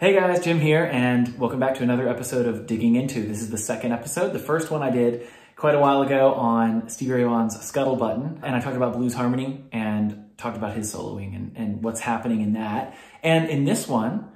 Hey guys, Jim here, and welcome back to another episode of Digging Into. This is the second episode. The first one I did quite a while ago on Stevie Ray Vaughan's Scuttle Button, and I talked about blues harmony and talked about his soloing and what's happening in that. And in this one,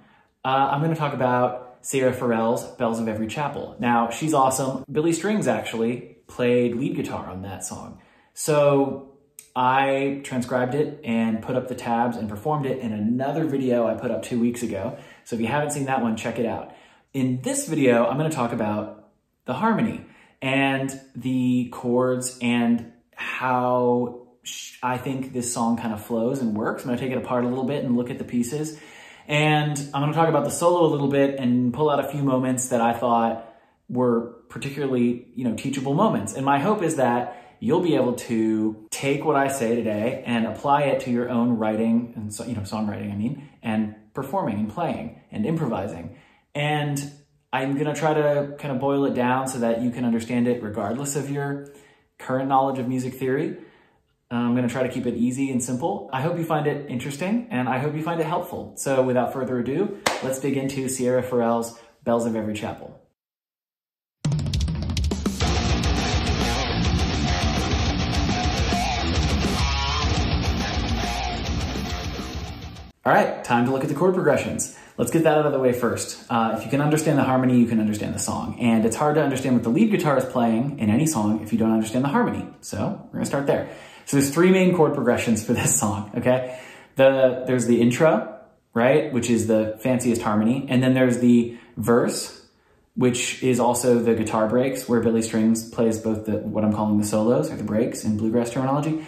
I'm going to talk about Sarah Ferrell's Bells of Every Chapel. Now, she's awesome. Billy Strings actually played lead guitar on that song. So I transcribed it and put up the tabs and performed it in another video I put up 2 weeks ago. So if you haven't seen that one, check it out. In this video, I'm going to talk about the harmony and the chords and how I think this song kind of flows and works. I'm going to take it apart a little bit and look at the pieces. And I'm going to talk about the solo a little bit and pull out a few moments that I thought were particularly, teachable moments. And my hope is that you'll be able to take what I say today and apply it to your own writing and songwriting, and performing and playing and improvising. And I'm gonna try to kind of boil it down so that you can understand it regardless of your current knowledge of music theory. I'm gonna try to keep it easy and simple. I hope you find it interesting and I hope you find it helpful. So without further ado, let's dig into Sarah Ferrell's Bells of Every Chapel. All right, time to look at the chord progressions. Let's get that out of the way first. If you can understand the harmony, you can understand the song. And it's hard to understand what the lead guitar is playing in any song if you don't understand the harmony. So we're gonna start there. So there's three main chord progressions for this song, okay? There's the intro, right, which is the fanciest harmony. And then there's the verse, which is also the guitar breaks, where Billy Strings plays both what I'm calling the solos, or the breaks in bluegrass terminology.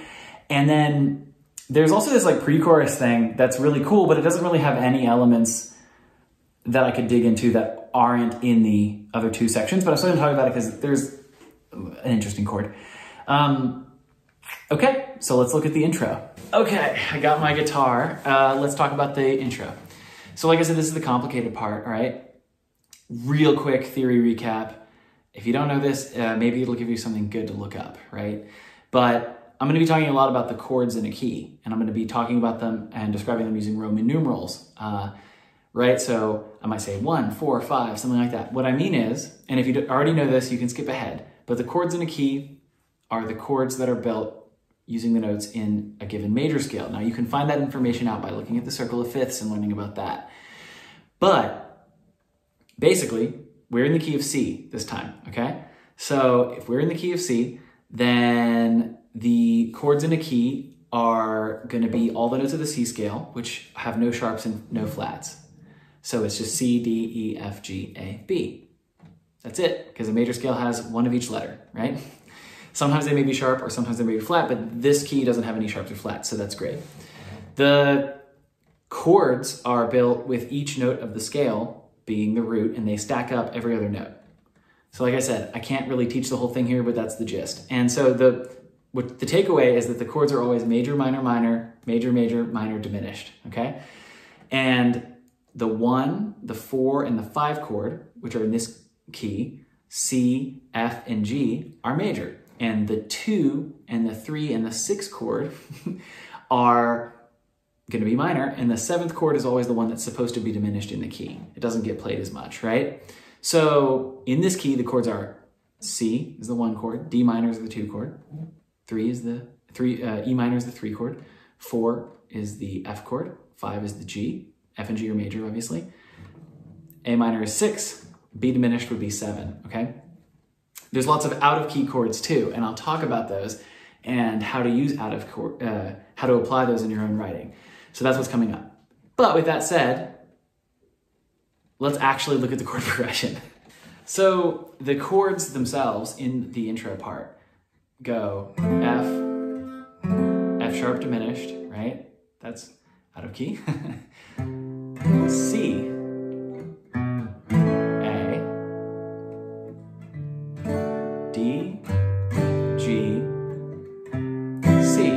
And then there's also this pre-chorus thing that's really cool, but it doesn't really have any elements that I could dig into that aren't in the other two sections, but I'm still gonna talk about it because there's an interesting chord. Okay, so let's look at the intro. Okay, I got my guitar. Let's talk about the intro. So like I said, this is the complicated part, all right? Real quick theory recap. If you don't know this, maybe it'll give you something good to look up, right? But I'm going to be talking a lot about the chords in a key, and I'm going to be talking about them and describing them using Roman numerals, right? So I might say 1, 4, 5, something like that. What I mean is, and if you already know this, you can skip ahead, but the chords in a key are the chords that are built using the notes in a given major scale. Now you can find that information out by looking at the circle of fifths and learning about that. But basically, we're in the key of C this time, okay? So if we're in the key of C, then the chords in a key are going to be all the notes of the C scale, which have no sharps and no flats. So it's just C, D, E, F, G, A, B. That's it, because a major scale has one of each letter, right? Sometimes they may be sharp or sometimes they may be flat, but this key doesn't have any sharps or flats, so that's great. The chords are built with each note of the scale being the root, and they stack up every other note. So like I said, I can't really teach the whole thing here, but that's the gist. And so the takeaway is that the chords are always major, minor, minor, major, major, minor, diminished, okay? And the 1, the 4, and the 5 chord, which are in this key, C, F, and G, are major. And the 2, and the 3, and the 6 chord are gonna be minor, and the 7th chord is always the one that's supposed to be diminished in the key. It doesn't get played as much, right? So in this key, the chords are C is the 1 chord, D minor is the 2 chord, E minor is the 3 chord, 4 is the F chord, 5 is the G, F and G are major, obviously. A minor is 6, B diminished would be 7, okay? There's lots of out of key chords too, and I'll talk about those and how to use how to apply those in your own writing. So that's what's coming up. But with that said, let's actually look at the chord progression. So the chords themselves in the intro part go F, F sharp diminished, right? That's out of key. C, A, D, G, C.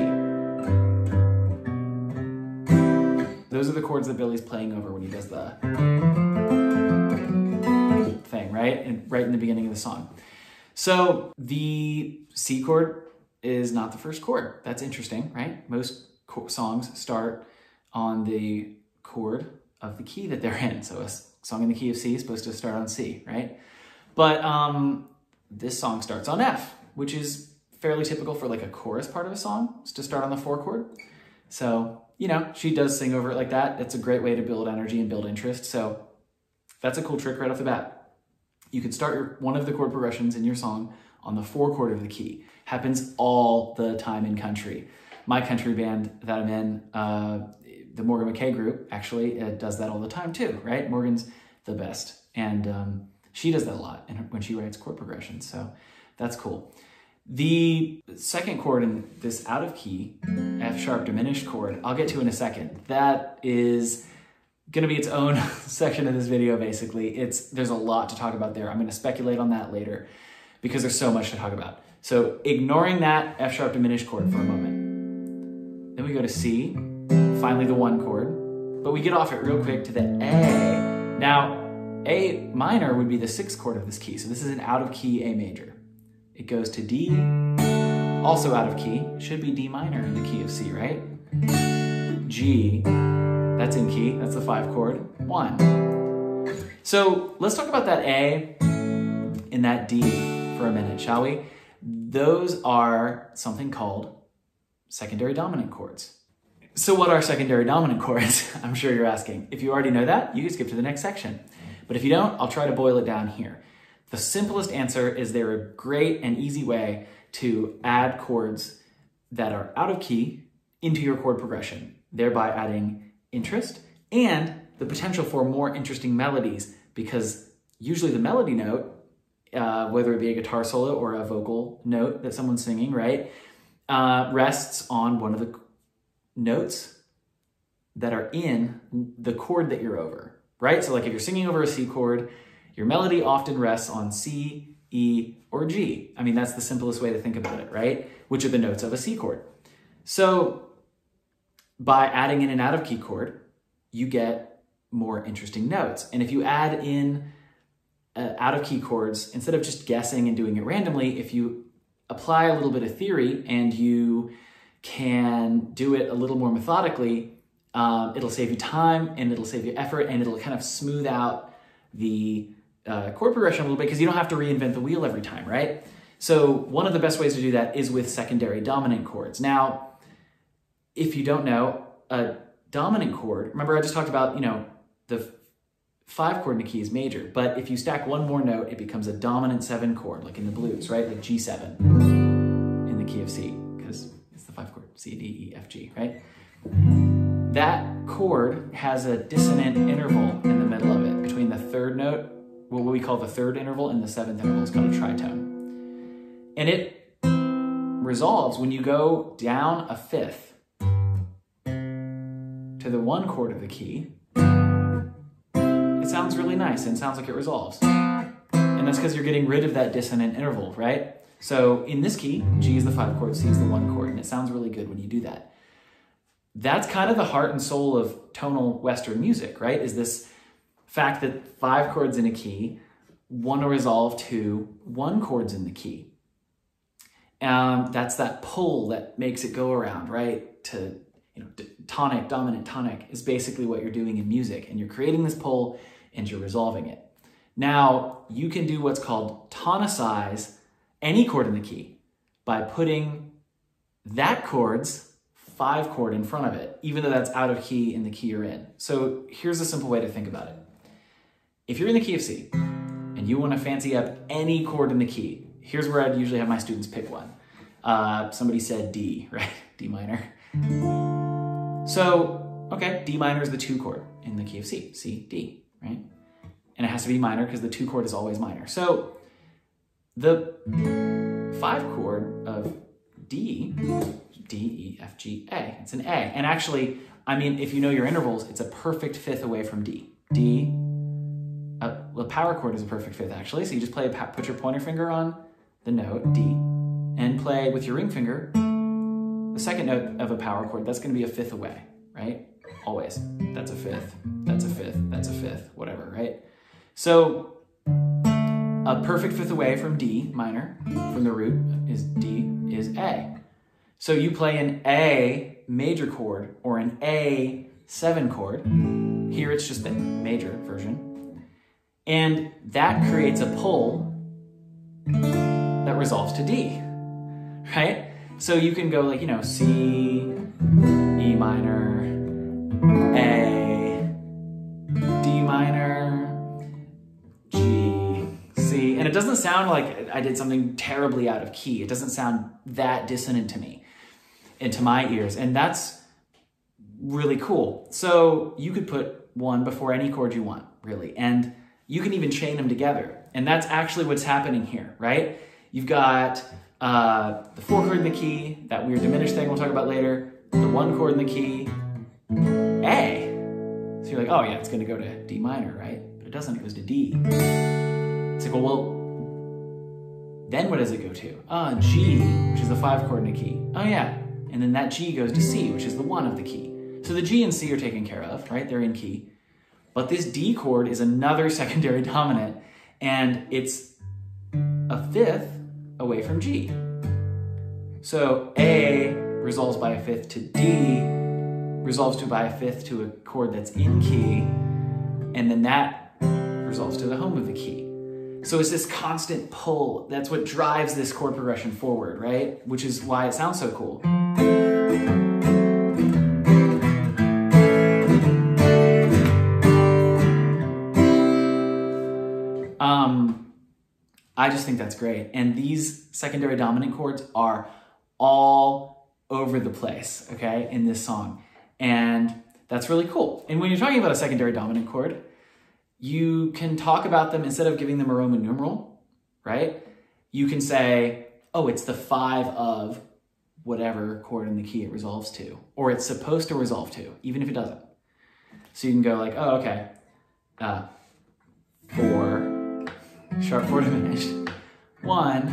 Those are the chords that Billy's playing over when he does the thing, right? And right in the beginning of the song. So the C chord is not the first chord. That's interesting, right? Most songs start on the chord of the key that they're in. So a song in the key of C is supposed to start on C, right? But this song starts on F, which is fairly typical for like a chorus part of a song, is to start on the 4 chord. So, you know, she does sing over it like that. That's a great way to build energy and build interest. So that's a cool trick right off the bat. You could start one of the chord progressions in your song on the 4 chord of the key. Happens all the time in country. My country band that I'm in, the Morgan McKay group, actually does that all the time too, right? Morgan's the best. And she does that a lot when she writes chord progressions. So that's cool. The second chord in this out of key, F sharp diminished chord, I'll get to in a second. That is going to be its own section of this video, basically. There's a lot to talk about there. I'm going to speculate on that later because there's so much to talk about. So ignoring that F sharp diminished chord for a moment. Then we go to C, finally the 1 chord, but we get off it real quick to the A. Now, A minor would be the 6th chord of this key. So this is an out of key A major. It goes to D, also out of key. It should be D minor in the key of C, right? G, that's in key. That's the 5 chord, 1. So let's talk about that A and that D for a minute, shall we? Those are something called secondary dominant chords. So what are secondary dominant chords? I'm sure you're asking. If you already know that, you can skip to the next section. But if you don't, I'll try to boil it down here. The simplest answer is they're a great and easy way to add chords that are out of key into your chord progression, thereby adding interest and the potential for more interesting melodies, because usually the melody note, whether it be a guitar solo or a vocal note that someone's singing, right, rests on one of the notes that are in the chord that you're over, right? So like if you're singing over a C chord, your melody often rests on C, E, or G. I mean, that's the simplest way to think about it, right? Which are the notes of a C chord. So by adding in an out of key chord, you get more interesting notes. And if you add in out of key chords, instead of just guessing and doing it randomly, if you apply a little bit of theory and you can do it a little more methodically, it'll save you time and it'll save you effort and it'll kind of smooth out the chord progression a little bit because you don't have to reinvent the wheel every time, right? So one of the best ways to do that is with secondary dominant chords. Now, if you don't know, a dominant chord, remember I just talked about, you know, the 5 chord in the key is major, but if you stack one more note, it becomes a dominant 7 chord, like in the blues, right? Like G7 in the key of C, because it's the 5 chord, C, D, E, F, G, right? That chord has a dissonant interval in the middle of it between the 3rd note, what we call the 3rd interval, and the 7th interval. It's called a tritone. And it resolves when you go down a 5th to the 1 chord of the key. It sounds really nice and sounds like it resolves. And that's because you're getting rid of that dissonant interval, right? So in this key, G is the 5 chord, C is the 1 chord, and it sounds really good when you do that. That's kind of the heart and soul of tonal Western music, right? Is this fact that 5 chords in a key want to resolve to 1 chords in the key. That's that pull that makes it go around, right? To, you know, tonic, dominant, tonic is basically what you're doing in music, and you're creating this pull and you're resolving it. Now, you can do what's called tonicize any chord in the key by putting that chord's 5 chord in front of it, even though that's out of key in the key you're in. So here's a simple way to think about it. If you're in the key of C and you want to fancy up any chord in the key, here's where I'd usually have my students pick one. Somebody said D, right? D minor. So, okay, D minor is the 2 chord in the key of C, C, D, right? And it has to be minor because the 2 chord is always minor. So the 5 chord of D, D, E, F, G, A. It's an A. And actually, I mean, if you know your intervals, it's a perfect 5th away from D. D, the power chord is a perfect 5th actually. So you just put your pointer finger on the note, D, and play with your ring finger the 2nd note of a power chord. That's going to be a 5th away, right? Always. That's a 5th, that's a 5th, that's a 5th, whatever, right? So a perfect 5th away from D minor, from the root, is D is A. So you play an A major chord or an A 7 chord, Here it's just the major version. And that creates a pull that resolves to D, right? So you can go like, you know, C, E minor, A, D minor, G, C. And it doesn't sound like I did something terribly out of key. It doesn't sound that dissonant to me, into my ears. And that's really cool. So you could put one before any chord you want, really. And you can even chain them together. And that's actually what's happening here, right? You've got the 4 chord in the key, that weird diminished thing we'll talk about later, the 1 chord in the key, A. So you're like, oh yeah, it's gonna go to D minor, right? But it doesn't, it goes to D. It's like, well, then what does it go to? G, which is the 5 chord in the key. Oh yeah, and then that G goes to C, which is the 1 of the key. So the G and C are taken care of, right? They're in key. But this D chord is another secondary dominant, and it's a 5th away from G. So A resolves by a 5th to D, resolves to by a 5th to a chord that's in key, and then that resolves to the home of the key. So it's this constant pull. That's what drives this chord progression forward, right? Which is why it sounds so cool. I just think that's great. And these secondary dominant chords are all over the place, okay, in this song. And that's really cool. And when you're talking about a secondary dominant chord, you can talk about them instead of giving them a Roman numeral, right? You can say, oh, it's the 5 of whatever chord in the key it resolves to, or it's supposed to resolve to, even if it doesn't. So you can go like, oh, okay, 4, sharp 4 diminished, 1,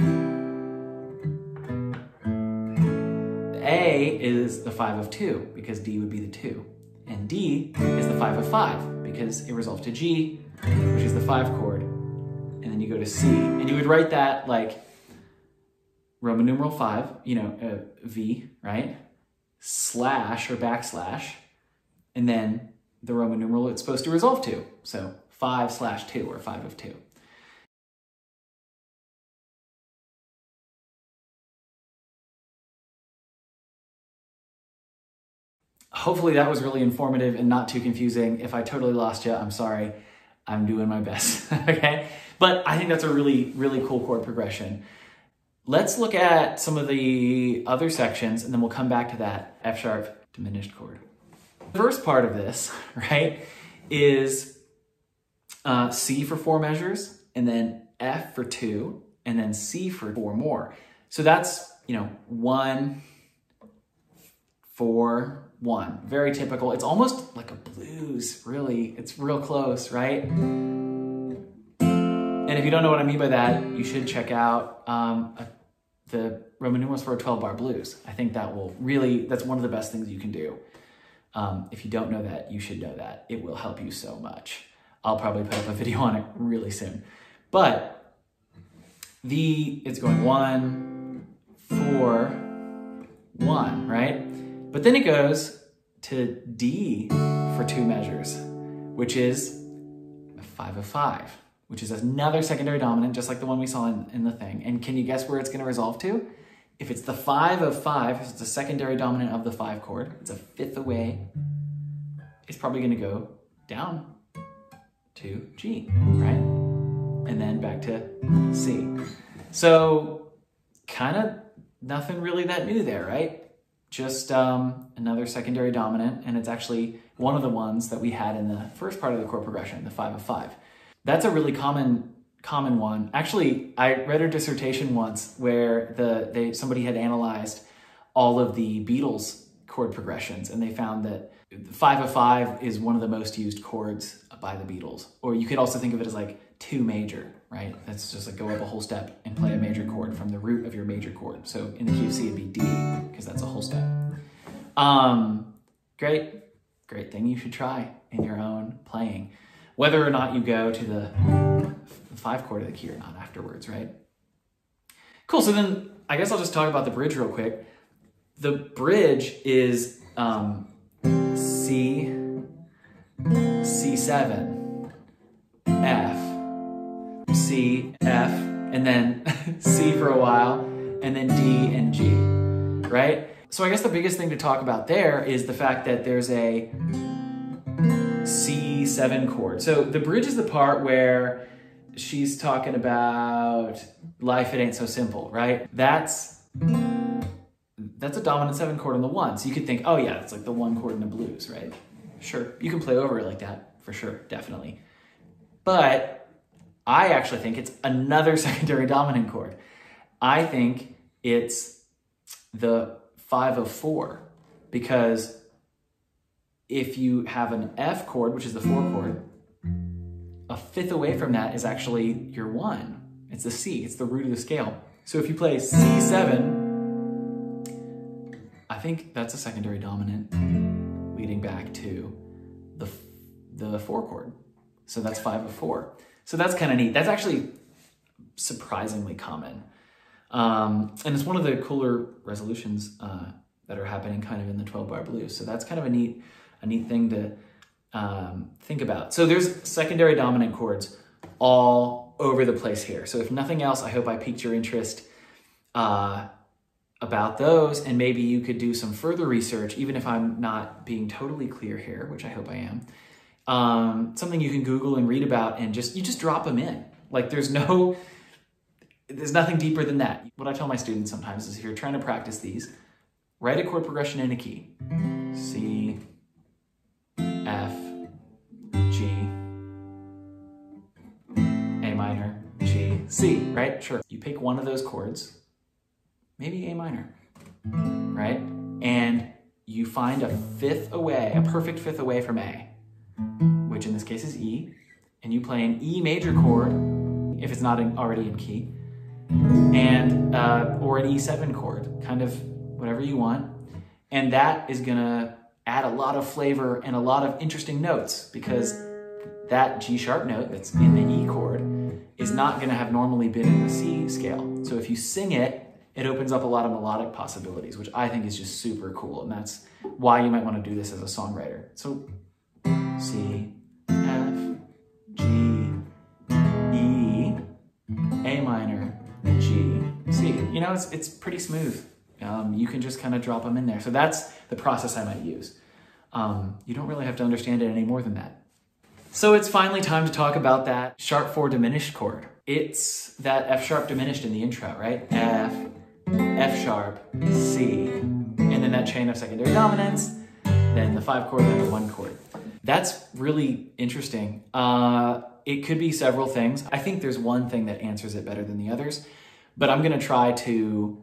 A is the 5 of 2, because D would be the 2. And D is the 5 of 5, because it resolves to G, which is the 5 chord. And then you go to C. And you would write that like Roman numeral 5, you know, V, right? Slash or backslash. And then the Roman numeral it's supposed to resolve to. So 5/2 or 5 of 2. Hopefully that was really informative and not too confusing. If I totally lost you, I'm sorry. I'm doing my best, okay? But I think that's a really, really cool chord progression. Let's look at some of the other sections and then we'll come back to that F sharp diminished chord. The first part of this, right, is C for 4 measures, and then F for 2, and then C for 4 more. So that's, you know, 1, 4, 1. Very typical. It's almost like a blues, really. It's real close, right? And if you don't know what I mean by that, you should check out the Roman numerals for a 12-bar blues. I think that will really, that's one of the best things you can do. If you don't know that, you should know that. It will help you so much. I'll probably put up a video on it really soon. But it's going 1, 4, 1, right? But then it goes to D for 2 measures, which is a 5 of 5, which is another secondary dominant, just like the one we saw in the thing. And can you guess where it's going to resolve to? If it's the 5 of 5, it's a secondary dominant of the 5 chord, it's a 5th away, it's probably going to go down to G, right? And then back to C. So kind of nothing really that new there, right? Just another secondary dominant, and it's actually one of the ones that we had in the first part of the chord progression, the 5 of 5. That's a really common one. Actually, I read a dissertation once where somebody had analyzed all of the Beatles chord progressions, and they found that 5 of 5 is one of the most used chords by the Beatles. Or you could also think of it as like 2 major, right? That's just like go up a whole step and play a major chord from the root of your major chord. So in the key of C, it'd be D, because that's a whole step. Great thing you should try in your own playing. Whether or not you go to the 5 chord of the key or not afterwards, right? Cool, so then I guess I'll just talk about the bridge real quick. The bridge is C, C7, F, C, F, and then C for a while, and then D and G, right? So I guess the biggest thing to talk about there is the fact that there's a C7 chord. So the bridge is the part where she's talking about life, it ain't so simple, right? That's a dominant 7 chord on the 1. So you could think, oh yeah, it's like the 1 chord in the blues, right? Sure, you can play over it like that, for sure, definitely. But I actually think it's another secondary dominant chord. I think it's the 5 of 4, because if you have an F chord, which is the 4 chord, a fifth away from that is actually your 1. It's the C, it's the root of the scale. So if you play C7, I think that's a secondary dominant leading back to the 4 chord. So that's 5 of 4. So that's kind of neat. That's actually surprisingly common. And it's one of the cooler resolutions that are happening kind of in the 12-bar blues. So that's kind of a neat thing to think about. So there's secondary dominant chords all over the place here. So if nothing else, I hope I piqued your interest about those, and maybe you could do some further research, even if I'm not being totally clear here, which I hope I am. Something you can Google and read about, and you just drop them in. Like there's nothing deeper than that. What I tell my students sometimes is if you're trying to practice these, write a chord progression in a key. C, F, G, A minor, G, C, right? Sure. You pick one of those chords, maybe A minor, right? And you find a perfect fifth away from A, which in this case is E, and you play an E major chord, if it's not already in key, and or an E7 chord, kind of whatever you want. And that is gonna add a lot of flavor and a lot of interesting notes, because that G sharp note that's in the E chord is not gonna have normally been in the C scale. So if you sing it, it opens up a lot of melodic possibilities, which I think is just super cool. And that's why you might want to do this as a songwriter. So C, F, G, E, A minor, G, C. You know, it's pretty smooth. You can just kind of drop them in there. So that's the process I might use. You don't really have to understand it any more than that. So it's finally time to talk about that sharp 4 diminished chord. It's that F sharp diminished in the intro, right? F, F sharp, C, and then that chain of secondary dominants, then the 5 chord, then the 1 chord. That's really interesting. It could be several things. I think there's one thing that answers it better than the others, but I'm gonna try to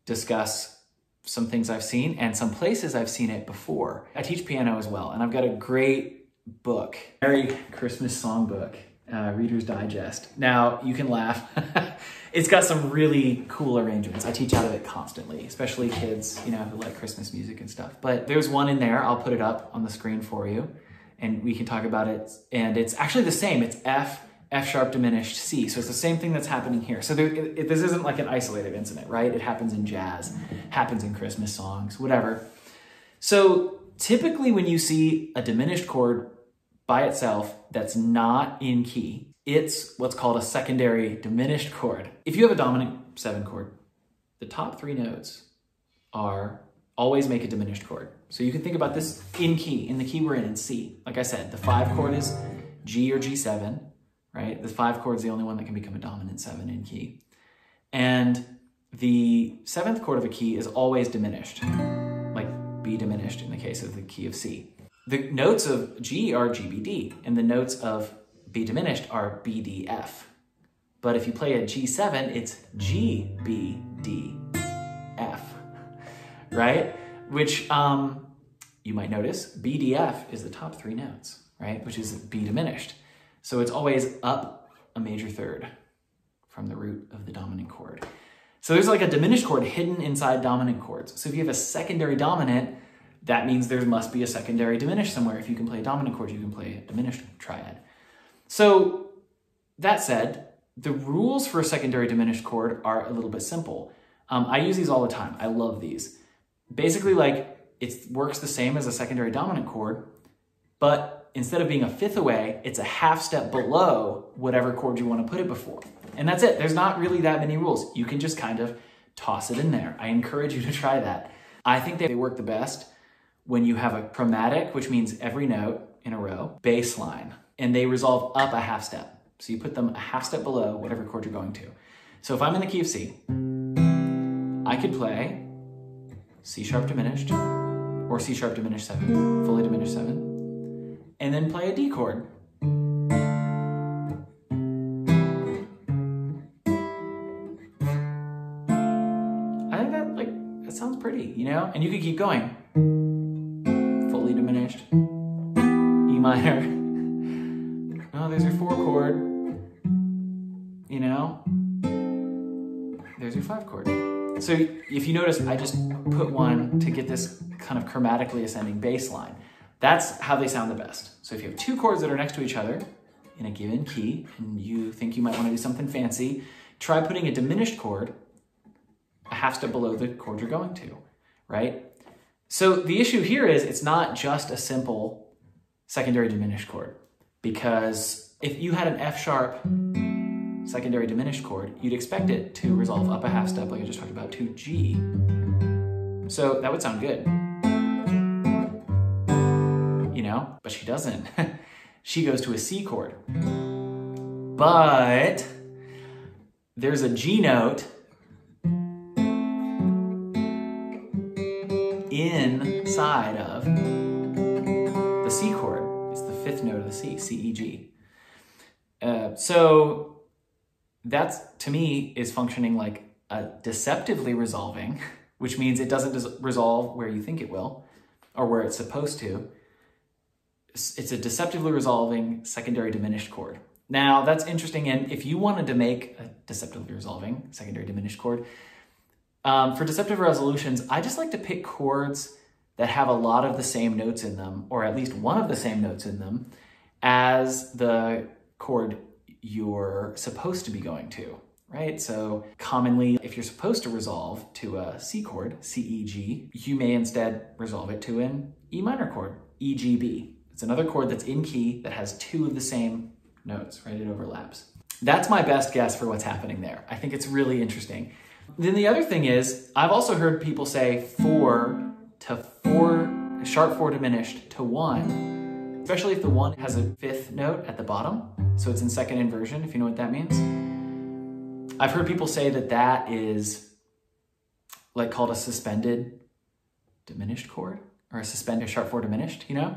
discuss some things I've seen and some places I've seen it before. I teach piano as well, and I've got a great book, Merry Christmas Songbook, Reader's Digest. Now, you can laugh. It's got some really cool arrangements. I teach out of it constantly, especially kids, you know, who like Christmas music and stuff. But there's one in there. I'll put it up on the screen for you, and we can talk about it. And it's actually the same. It's F, F sharp diminished, C. So it's the same thing that's happening here. So this isn't like an isolated incident, right? It happens in jazz, happens in Christmas songs, whatever. So typically when you see a diminished chord by itself that's not in key, it's what's called a secondary diminished chord. If you have a dominant 7 chord, the top 3 notes always make a diminished chord. So you can think about this in the key we're in C. Like I said, the 5 chord is G or G7, right? The 5 chord is the only one that can become a dominant 7 in key. And the 7th chord of a key is always diminished, like B diminished in the case of the key of C. The notes of G are G, B, D, and the notes of B diminished are B, D, F. But if you play a G7, it's G, B, D, F, right? Which you might notice, B, D, F is the top 3 notes, right? Which is B diminished. So it's always up a major third from the root of the dominant chord. So there's like a diminished chord hidden inside dominant chords. So if you have a secondary dominant, that means there must be a secondary diminished somewhere. If you can play a dominant chord, you can play a diminished triad. So that said, the rules for a secondary diminished chord are a little bit simple. I use these all the time. I love these. Basically, like, it works the same as a secondary dominant chord, but instead of being a fifth away, it's a half step below whatever chord you want to put it before. And that's it. There's not really that many rules. You can just kind of toss it in there. I encourage you to try that. I think they work the best when you have a chromatic, which means every note in a row, bass line, and they resolve up a half step. So you put them a half step below whatever chord you're going to. So if I'm in the key of C, I could play C sharp diminished or C sharp diminished 7, fully diminished 7, and then play a D chord. I think that sounds pretty, you know? And you could keep going. Fully diminished, E minor. Oh, there's your 4 chord. You know? There's your 5 chord. So if you notice, I just put one to get this kind of chromatically ascending bass line. That's how they sound the best. So if you have 2 chords that are next to each other in a given key, and you think you might want to do something fancy, try putting a diminished chord a half step below the chord you're going to, right? So the issue here is it's not just a simple secondary diminished chord, because if you had an F sharp secondary diminished chord, you'd expect it to resolve up a half step like I just talked about to G. So that would sound good, you know, but she doesn't. She goes to a C chord, but there's a G note inside of the C chord. It's the 5th note of the C, C, E, G. So that's, to me, is functioning like a deceptively resolving, which means it doesn't resolve where you think it will, or where it's supposed to. It's a deceptively resolving secondary diminished chord. Now, that's interesting, and if you wanted to make a deceptively resolving secondary diminished chord, for deceptive resolutions, I just like to pick chords that have a lot of the same notes in them, or at least one of the same notes in them, as the chord you're supposed to be going to, right? So commonly, if you're supposed to resolve to a C chord, C, E, G, you may instead resolve it to an E minor chord, E, G, B. It's another chord that's in key that has 2 of the same notes, right? It overlaps. That's my best guess for what's happening there. I think it's really interesting. Then the other thing is, I've also heard people say 4 to 4, sharp 4 diminished to 1, especially if the 1 has a 5th note at the bottom. So it's in second inversion, if you know what that means. I've heard people say that that is like called a suspended diminished chord, or a suspended sharp 4 diminished, you know?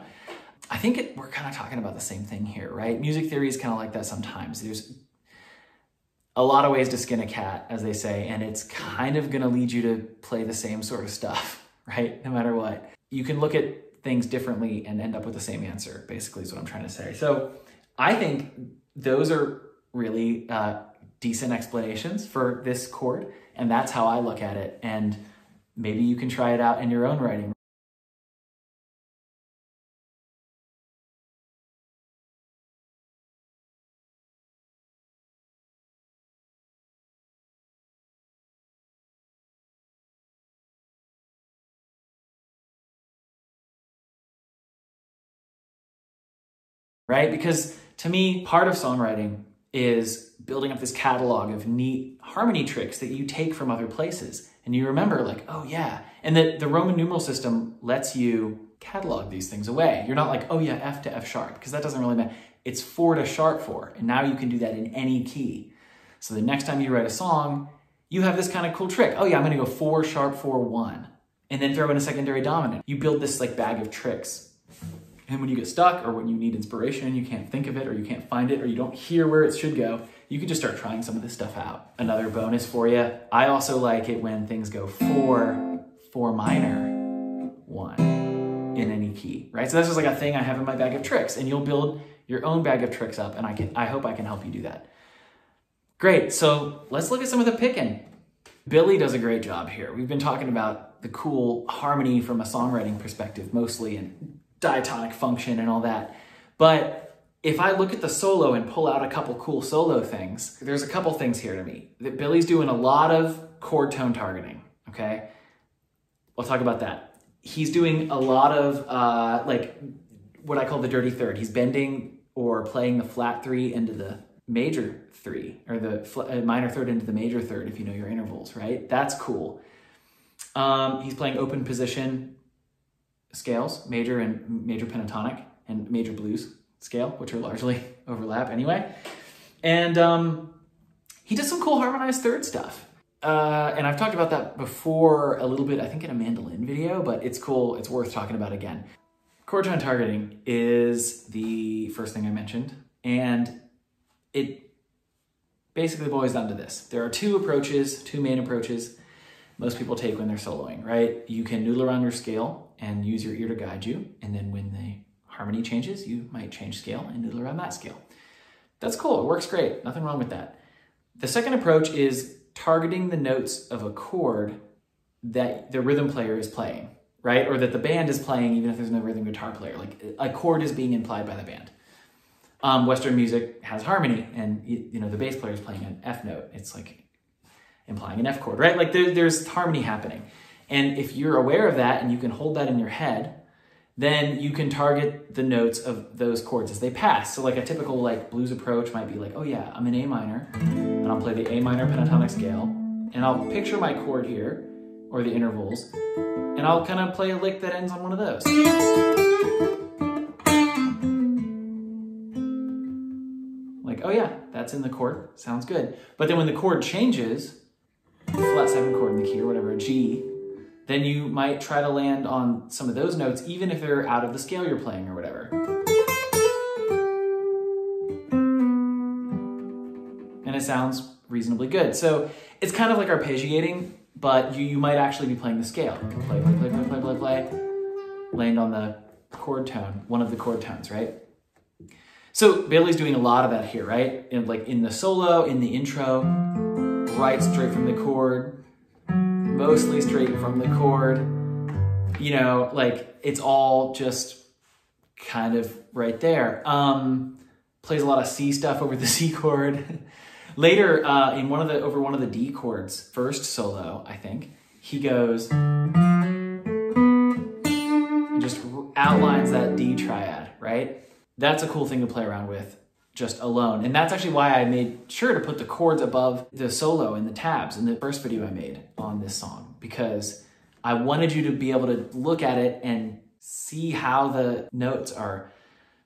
I think we're kind of talking about the same thing here, right? Music theory is kind of like that sometimes. There's a lot of ways to skin a cat, as they say, and it's kind of gonna lead you to play the same sort of stuff, right? No matter what. You can look at things differently and end up with the same answer, basically is what I'm trying to say. So I think those are really decent explanations for this chord, and that's how I look at it, and maybe you can try it out in your own writing. Right? Because to me, part of songwriting is building up this catalog of neat harmony tricks that you take from other places. And you remember like, oh yeah. And the Roman numeral system lets you catalog these things away. You're not like, oh yeah, F to F sharp, because that doesn't really matter. It's 4 to sharp 4. And now you can do that in any key. So the next time you write a song, you have this kind of cool trick. Oh yeah, I'm gonna go 4 sharp 4 1. And then throw in a secondary dominant. You build this like bag of tricks. And when you get stuck, or when you need inspiration, you can't think of it, or you can't find it, or you don't hear where it should go, you can just start trying some of this stuff out. Another bonus for you, I also like it when things go 4, 4 minor, 1 in any key, right? So that's just like a thing I have in my bag of tricks, and you'll build your own bag of tricks up, and I hope I can help you do that. Great, so let's look at some of the picking. Billy does a great job here. We've been talking about the cool harmony from a songwriting perspective mostly, and diatonic function and all that. But if I look at the solo and pull out a couple cool solo things, there's a couple things here to me. That Billy's doing a lot of chord tone targeting, okay? We'll talk about that. He's doing a lot of like what I call the dirty third. He's bending or playing the flat 3 into the major 3, or the minor third into the major third, if you know your intervals, right? That's cool. He's playing open position scales, major and major pentatonic and major blues scale, which are largely overlap anyway. And he does some cool harmonized third stuff. And I've talked about that before a little bit, I think in a mandolin video, but it's cool. It's worth talking about again. Chord tone targeting is the first thing I mentioned. And it basically boils down to this. There are two main approaches most people take when they're soloing, right? You can noodle around your scale and use your ear to guide you. And then when the harmony changes, you might change scale and noodle around that scale. That's cool, it works great, nothing wrong with that. The second approach is targeting the notes of a chord that the rhythm player is playing, right? Or that the band is playing even if there's no rhythm guitar player. Like a chord is being implied by the band. Western music has harmony and you know the bass player is playing an F note. It's like implying an F chord, right? Like there's harmony happening. And if you're aware of that and you can hold that in your head, then you can target the notes of those chords as they pass. So like a typical like blues approach might be like, oh yeah, I'm in A minor, and I'll play the A minor pentatonic scale, and I'll picture my chord here, or the intervals, and I'll kind of play a lick that ends on one of those. Like, oh yeah, that's in the chord, sounds good. But then when the chord changes, flat 7 chord in the key or whatever, a G, then you might try to land on some of those notes, even if they're out of the scale you're playing or whatever. And it sounds reasonably good. So it's kind of like arpeggiating, but you might actually be playing the scale. You can play, play, play, play, play, play, play, land on the chord tone, one of the chord tones, right? So Billy's doing a lot of that here, right? Like in the solo, in the intro, right straight from the chord, mostly straight from the chord, you know, like it's all just kind of right there. Plays a lot of C stuff over the C chord. Later, in over one of the D chords, first solo, I think, he goes and just outlines that D triad, right? That's a cool thing to play around with just alone. And that's actually why I made sure to put the chords above the solo and the tabs in the first video I made on this song, because I wanted you to be able to look at it and see how the notes are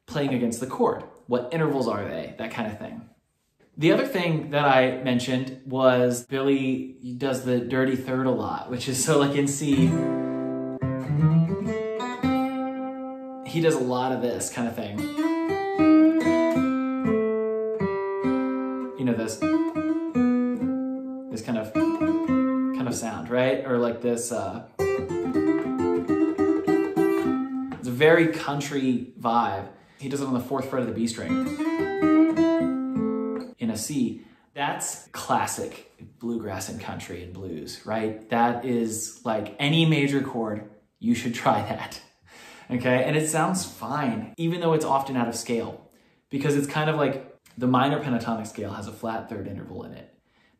playing against the chord. What intervals are they? That kind of thing. The other thing that I mentioned was Billy does the dirty third a lot, which is so like in C, he does a lot of this kind of thing. You know, this kind of sound, right? Or like this, it's a very country vibe. He does it on the 4th fret of the B string in a C. That's classic bluegrass and country and blues, right? That is like any major chord, you should try that, okay? And it sounds fine, even though it's often out of scale, because it's kind of like the minor pentatonic scale has a flat third interval in it.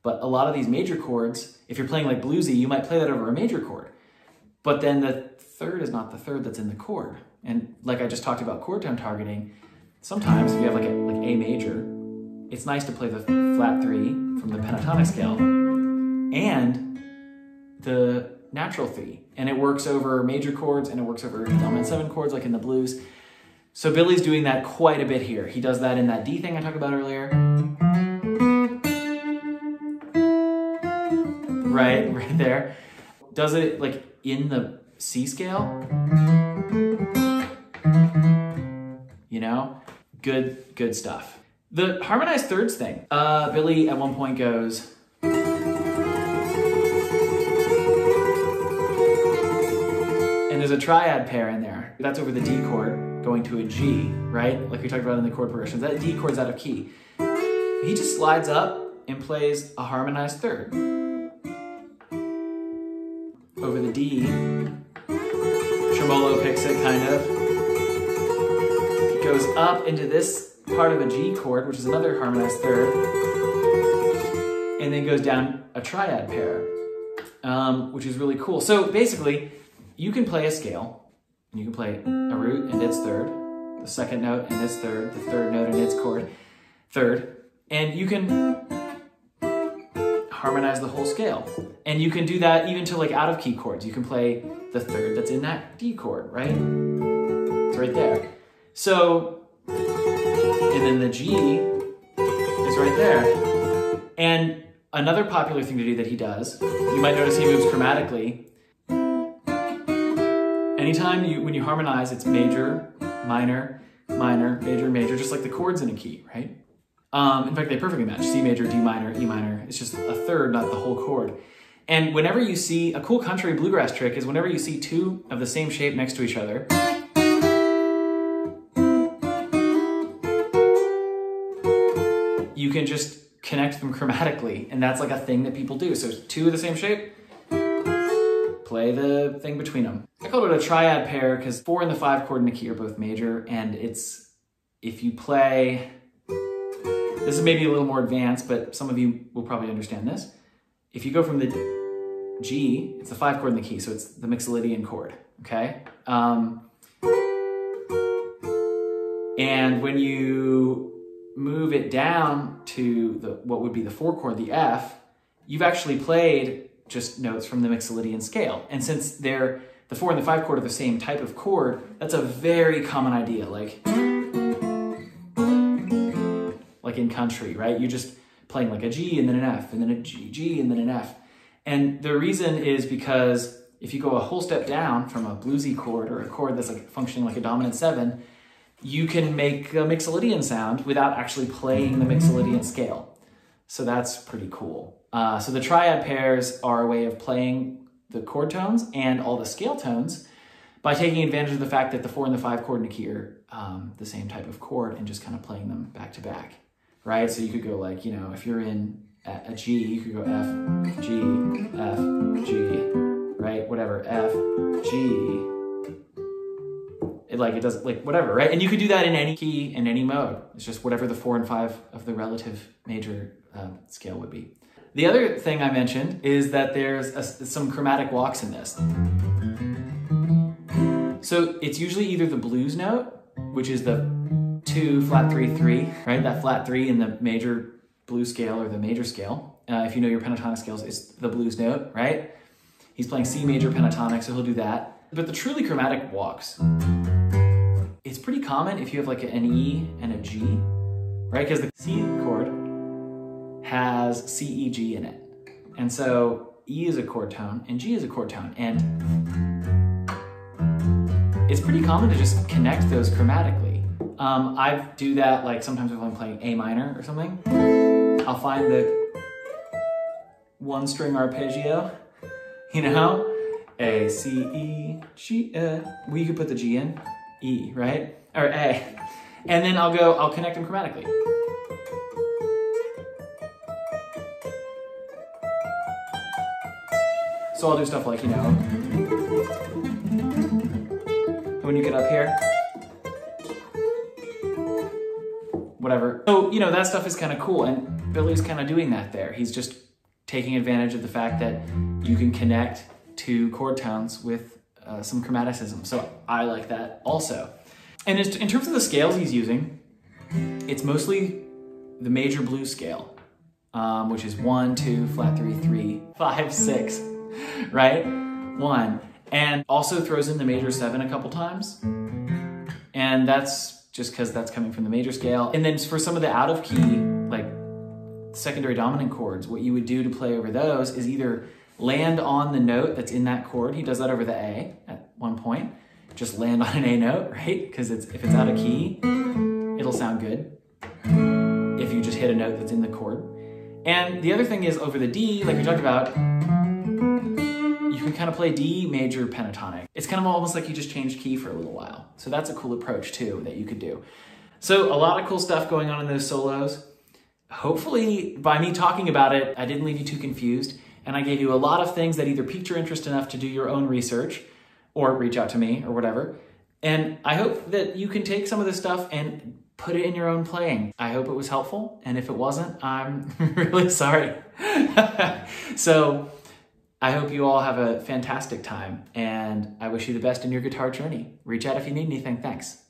But a lot of these major chords, if you're playing like bluesy, you might play that over a major chord. But then the third is not the third that's in the chord. And like I just talked about chord tone targeting, sometimes if you have like A major, it's nice to play the flat 3 from the pentatonic scale and the natural 3. And it works over major chords and it works over dominant 7 chords like in the blues. So Billy's doing that quite a bit here. He does that in that D thing I talked about earlier. Right there. Does it like in the C scale. You know, good stuff. The harmonized thirds thing. Billy at one point goes, and there's a triad pair in there. That's over the D chord going to a G, right? Like we talked about in the chord progressions. That D chord's out of key. He just slides up and plays a harmonized third over the D. Tremolo picks it, kind of. It goes up into this part of a G chord, which is another harmonized third, and then goes down a triad pair, which is really cool. So basically, you can play a scale, and you can play a root and its third, the second note in its third, the third note in its chord, third, and you can harmonize the whole scale. And you can do that even to like out of key chords. You can play the third that's in that D chord, right? It's right there. So, and then the G is right there. And another popular thing to do that he does, you might notice he moves chromatically. Anytime when you harmonize, it's major, minor, minor, major, major, just like the chords in a key, right? In fact, they perfectly match. C major, D minor, E minor. It's just a third, not the whole chord. And whenever you see, a cool country bluegrass trick is whenever you see two of the same shape next to each other, you can just connect them chromatically. And that's like a thing that people do. So two of the same shape, play the thing between them. I call it a triad pair because 4 and the 5 chord in the key are both major. And it's, if you play, this is maybe a little more advanced, but some of you will probably understand this. If you go from the G, it's the 5 chord in the key, so it's the Mixolydian chord, okay? And when you move it down to what would be the 4 chord, the F, you've actually played just notes from the Mixolydian scale. And since the 4 and the 5 chord are the same type of chord, that's a very common idea, like in country, right? You're just playing like a G and then an F and then a G, G and then an F. And the reason is because if you go a whole step down from a bluesy chord or a chord that's like functioning like a dominant 7, you can make a Mixolydian sound without actually playing the Mixolydian scale. So that's pretty cool. So the triad pairs are a way of playing the chord tones and all the scale tones by taking advantage of the fact that the 4 and the 5 chord in the key are the same type of chord and just kind of playing them back to back, right? So you could go like, you know, if you're in a G, you could go F, G, F, G, right? Whatever, F, G. It does, like, whatever, right? And you could do that in any key, in any mode. It's just whatever the 4 and 5 of the relative major scale would be. The other thing I mentioned is that there's some chromatic walks in this. So it's usually either the blues note, which is the 2, flat 3, 3, right? That flat 3 in the major blues scale or the major scale. If you know your pentatonic scales, it's the blues note, right? He's playing C major pentatonic, so he'll do that. But the truly chromatic walks, it's pretty common if you have like an E and a G, right? Because the C chord has C, E, G in it. And so E is a chord tone and G is a chord tone. And it's pretty common to just connect those chromatically. I do that like sometimes if I'm playing A minor or something. I'll find the 1-string arpeggio, you know? A, C, E, G, well, you could put the G in, E, right? Or A. And then I'll connect them chromatically. So I'll do stuff like, you know, when you get up here, whatever. So, you know, that stuff is kind of cool. And Billy's kind of doing that there. He's just taking advantage of the fact that you can connect to chord tones with some chromaticism. So I like that also. And in terms of the scales he's using, it's mostly the major blues scale, which is 1, 2, flat 3, 3, 5, 6, right? 1. And also throws in the major 7 a couple times. And that's just because that's coming from the major scale. And then for some of the out of key, like secondary dominant chords, what you would do to play over those is either land on the note that's in that chord. He does that over the A at one point. Just land on an A note, right? Because if it's out of key, it'll sound good if you just hit a note that's in the chord. And the other thing is over the D, like we talked about, you can kind of play D major pentatonic. It's kind of almost like you just changed key for a little while. So that's a cool approach too that you could do. So a lot of cool stuff going on in those solos. Hopefully by me talking about it, I didn't leave you too confused. And I gave you a lot of things that either piqued your interest enough to do your own research or reach out to me or whatever. And I hope that you can take some of this stuff and put it in your own playing. I hope it was helpful. And if it wasn't, I'm really sorry. So I hope you all have a fantastic time and I wish you the best in your guitar journey. Reach out if you need anything. Thanks.